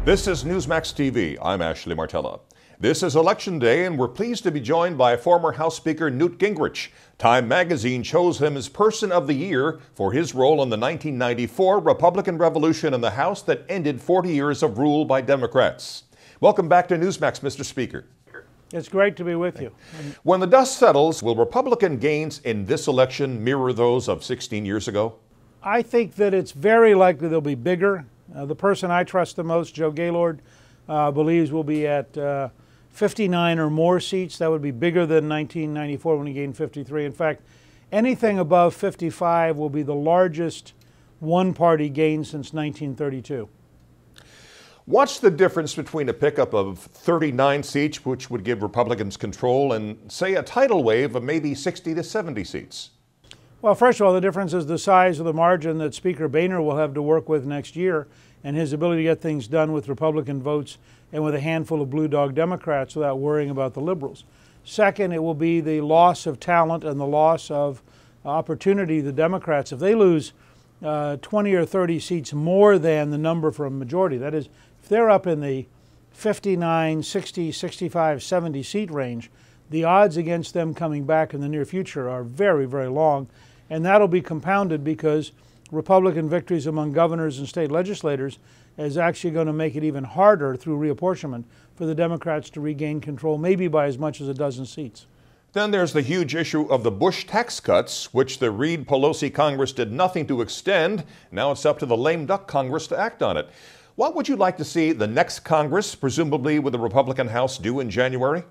This is Newsmax TV. I'm Ashley Martella. This is Election Day, and we're pleased to be joined by former House Speaker Newt Gingrich. Time magazine chose him as Person of the Year for his role in the 1994 Republican Revolution in the House that ended 40 years of rule by Democrats. Welcome back to Newsmax, Mr. Speaker. It's great to be with you. When the dust settles, will Republican gains in this election mirror those of 16 years ago? I think that it's very likely they'll be bigger. The person I trust the most, Joe Gaylord, believes we'll be at 59 or more seats. That would be bigger than 1994 when he gained 53. In fact, anything above 55 will be the largest one-party gain since 1932. What's the difference between a pickup of 39 seats, which would give Republicans control, and, say, a tidal wave of maybe 60 to 70 seats? Well, first of all, the difference is the size of the margin that Speaker Boehner will have to work with next year and his ability to get things done with Republican votes and with a handful of blue dog Democrats without worrying about the liberals. Second, it will be the loss of talent and the loss of opportunity. The Democrats, if they lose 20 or 30 seats more than the number from majority, that is, if they're up in the 59, 60, 65, 70 seat range, the odds against them coming back in the near future are very, very long. And that'll be compounded because Republican victories among governors and state legislators is actually going to make it even harder through reapportionment for the Democrats to regain control, maybe by as much as a dozen seats. Then there's the huge issue of the Bush tax cuts, which the Reed-Pelosi Congress did nothing to extend. Now it's up to the lame duck Congress to act on it. What would you like to see the next Congress, presumably with the Republican House, do in January?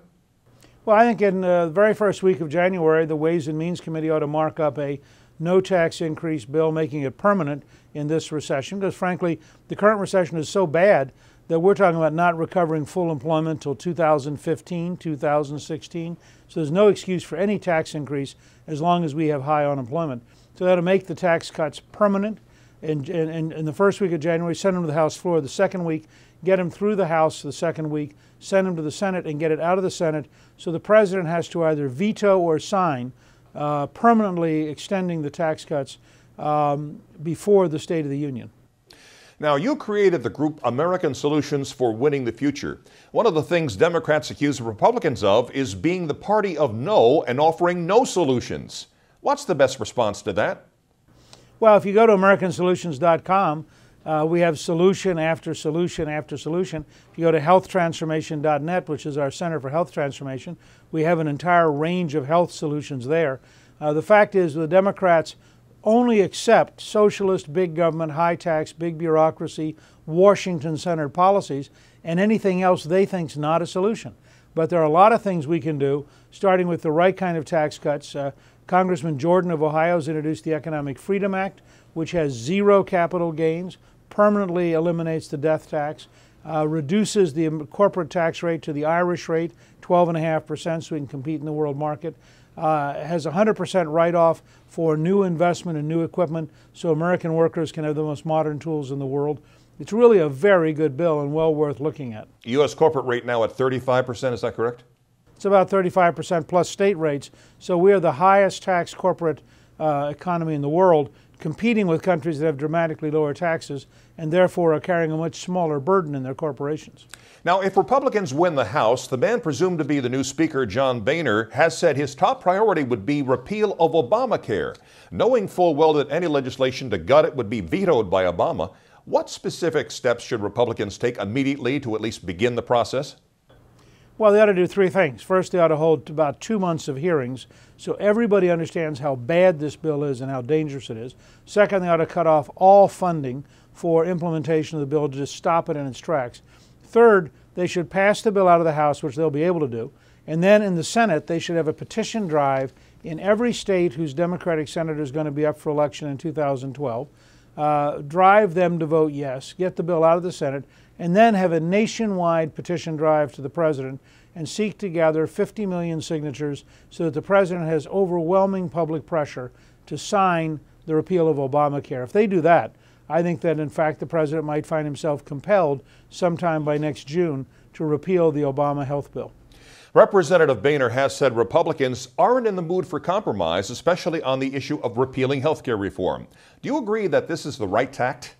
Well, I think in the very first week of January, the Ways and Means Committee ought to mark up a no tax increase bill, making it permanent in this recession, because frankly, the current recession is so bad that we're talking about not recovering full employment until 2015, 2016. So there's no excuse for any tax increase as long as we have high unemployment. So that'll make the tax cuts permanent. In the first week of January, send them to the House floor. The second week, get them through the House the second week, send them to the Senate and get it out of the Senate. So the president has to either veto or sign permanently extending the tax cuts before the State of the Union. Now, you created the group American Solutions for Winning the Future. One of the things Democrats accuse Republicans of is being the party of no and offering no solutions. What's the best response to that? Well, if you go to AmericanSolutions.com, we have solution after solution after solution. If you go to healthtransformation.net, which is our Center for Health Transformation, we have an entire range of health solutions there. The fact is the Democrats only accept socialist, big government, high tax, big bureaucracy, Washington-centered policies, and anything else they think is not a solution. But there are a lot of things we can do, starting with the right kind of tax cuts. Congressman Jordan of Ohio has introduced the Economic Freedom Act, which has zero capital gains, permanently eliminates the death tax, reduces the corporate tax rate to the Irish rate, 12.5%, so we can compete in the world market, has 100% write-off for new investment and new equipment so American workers can have the most modern tools in the world. It's really a very good bill and well worth looking at. U.S. corporate rate now at 35%, is that correct? It's about 35% plus state rates, so we are the highest tax corporate economy in the world, competing with countries that have dramatically lower taxes and therefore are carrying a much smaller burden in their corporations. Now, if Republicans win the House, the man presumed to be the new Speaker, John Boehner, has said his top priority would be repeal of Obamacare. Knowing full well that any legislation to gut it would be vetoed by Obama, what specific steps should Republicans take immediately to at least begin the process? Well, they ought to do three things. First, they ought to hold about 2 months of hearings so everybody understands how bad this bill is and how dangerous it is. Second, they ought to cut off all funding for implementation of the bill to just stop it in its tracks. Third, they should pass the bill out of the House, which they'll be able to do. And then in the Senate, they should have a petition drive in every state whose Democratic senator is going to be up for election in 2012. Drive them to vote yes, get the bill out of the Senate, and then have a nationwide petition drive to the president and seek to gather 50 million signatures so that the president has overwhelming public pressure to sign the repeal of Obamacare. If they do that, I think that in fact the president might find himself compelled sometime by next June to repeal the Obama health bill. Representative Boehner has said Republicans aren't in the mood for compromise, especially on the issue of repealing health care reform. Do you agree that this is the right tact?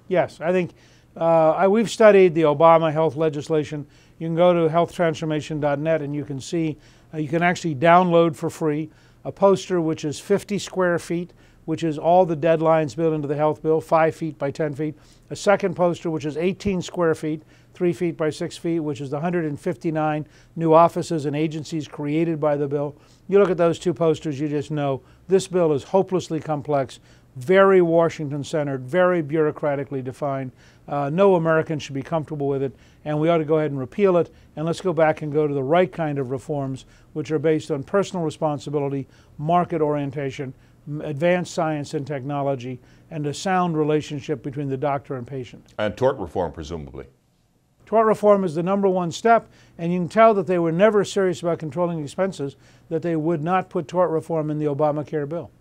Yes, I think We've studied the Obama health legislation. You can go to healthtransformation.net and you can see, you can actually download for free a poster which is 50 square feet, which is all the deadlines built into the health bill, 5 feet by 10 feet. A second poster which is 18 square feet, 3 feet by 6 feet, which is the 159 new offices and agencies created by the bill. You look at those two posters, you just know this bill is hopelessly complex, very Washington-centered, very bureaucratically defined. No American should be comfortable with it, and we ought to go ahead and repeal it, and let's go back and go to the right kind of reforms, which are based on personal responsibility, market orientation, advanced science and technology, and a sound relationship between the doctor and patient. And tort reform, presumably. Tort reform is the #1 step, and you can tell that they were never serious about controlling expenses, that they would not put tort reform in the Obamacare bill.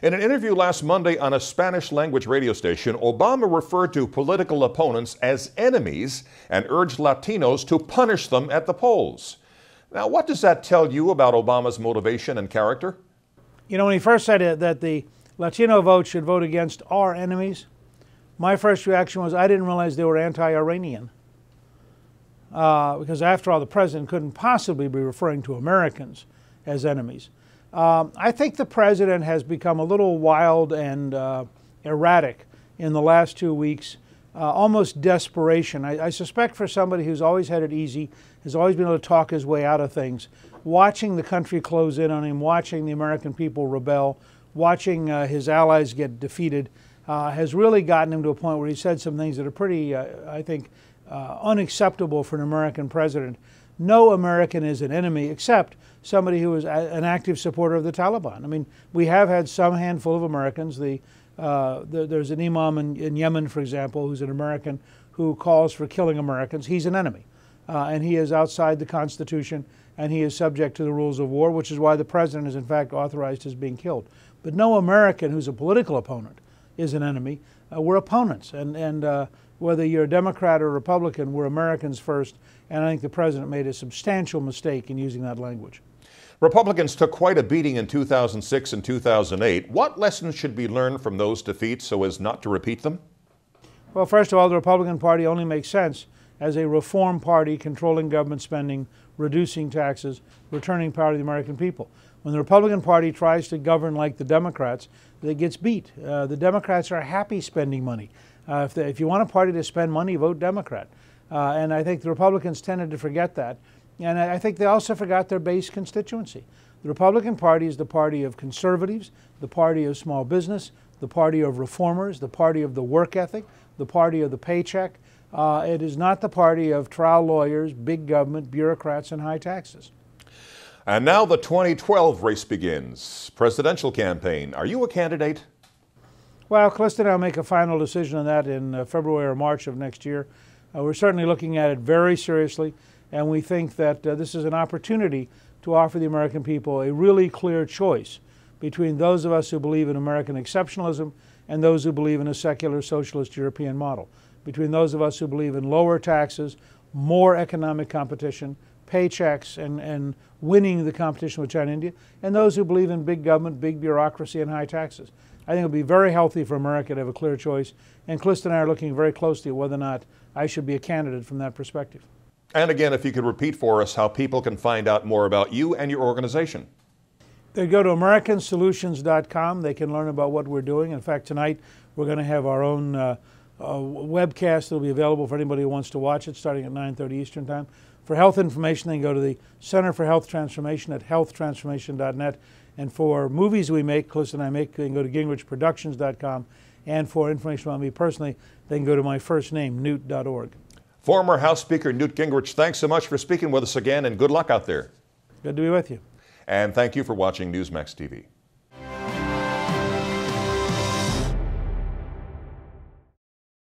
In an interview last Monday on a Spanish-language radio station, Obama referred to political opponents as enemies and urged Latinos to punish them at the polls. Now, what does that tell you about Obama's motivation and character? You know, when he first said that the Latino vote should vote against our enemies, my first reaction was I didn't realize they were anti-Iranian. Because after all, the president couldn't possibly be referring to Americans as enemies. I think the president has become a little wild and erratic in the last 2 weeks, almost desperation. I suspect for somebody who's always had it easy, has always been able to talk his way out of things, watching the country close in on him, watching the American people rebel, watching his allies get defeated, has really gotten him to a point where he said some things that are pretty, I think, unacceptable for an American president. No American is an enemy except somebody who is an active supporter of the Taliban. I mean, we have had some handful of Americans. There's an imam in Yemen, for example, who's an American who calls for killing Americans. He's an enemy, and he is outside the Constitution, and he is subject to the rules of war, which is why the president is in fact authorized his being killed. But no American who's a political opponent is an enemy. We're opponents, and whether you're a Democrat or Republican, we're Americans first, and I think the president made a substantial mistake in using that language. Republicans took quite a beating in 2006 and 2008. What lessons should be learned from those defeats so as not to repeat them? Well, first of all, the Republican Party only makes sense as a reform party controlling government spending, reducing taxes, returning power to the American people. When the Republican Party tries to govern like the Democrats, it gets beat. The Democrats are happy spending money. If you want a party to spend money, vote Democrat. And I think the Republicans tended to forget that. And I think they also forgot their base constituency. The Republican Party is the party of conservatives, the party of small business, the party of reformers, the party of the work ethic, the party of the paycheck. It is not the party of trial lawyers, big government, bureaucrats, and high taxes. And now the 2012 race begins. Presidential campaign. Are you a candidate? Well, Callista and I will make a final decision on that in February or March of next year. We're certainly looking at it very seriously, and we think that this is an opportunity to offer the American people a really clear choice between those of us who believe in American exceptionalism and those who believe in a secular socialist European model, between those of us who believe in lower taxes, more economic competition, paychecks, and winning the competition with China and India, and those who believe in big government, big bureaucracy, and high taxes. I think it would be very healthy for America to have a clear choice, and Callista and I are looking very closely at whether or not I should be a candidate from that perspective. And again, if you could repeat for us how people can find out more about you and your organization. They go to americansolutions.com. They can learn about what we're doing. In fact, tonight we're going to have our own webcast that will be available for anybody who wants to watch it, starting at 9:30 Eastern Time. For health information, they can go to the Center for Health Transformation at healthtransformation.net. And for movies we make, Callista and I make, they can go to gingrichproductions.com. And for information about me personally, they can go to my first name, newt.org. Former House Speaker Newt Gingrich, thanks so much for speaking with us again, and good luck out there. Good to be with you. And thank you for watching Newsmax TV.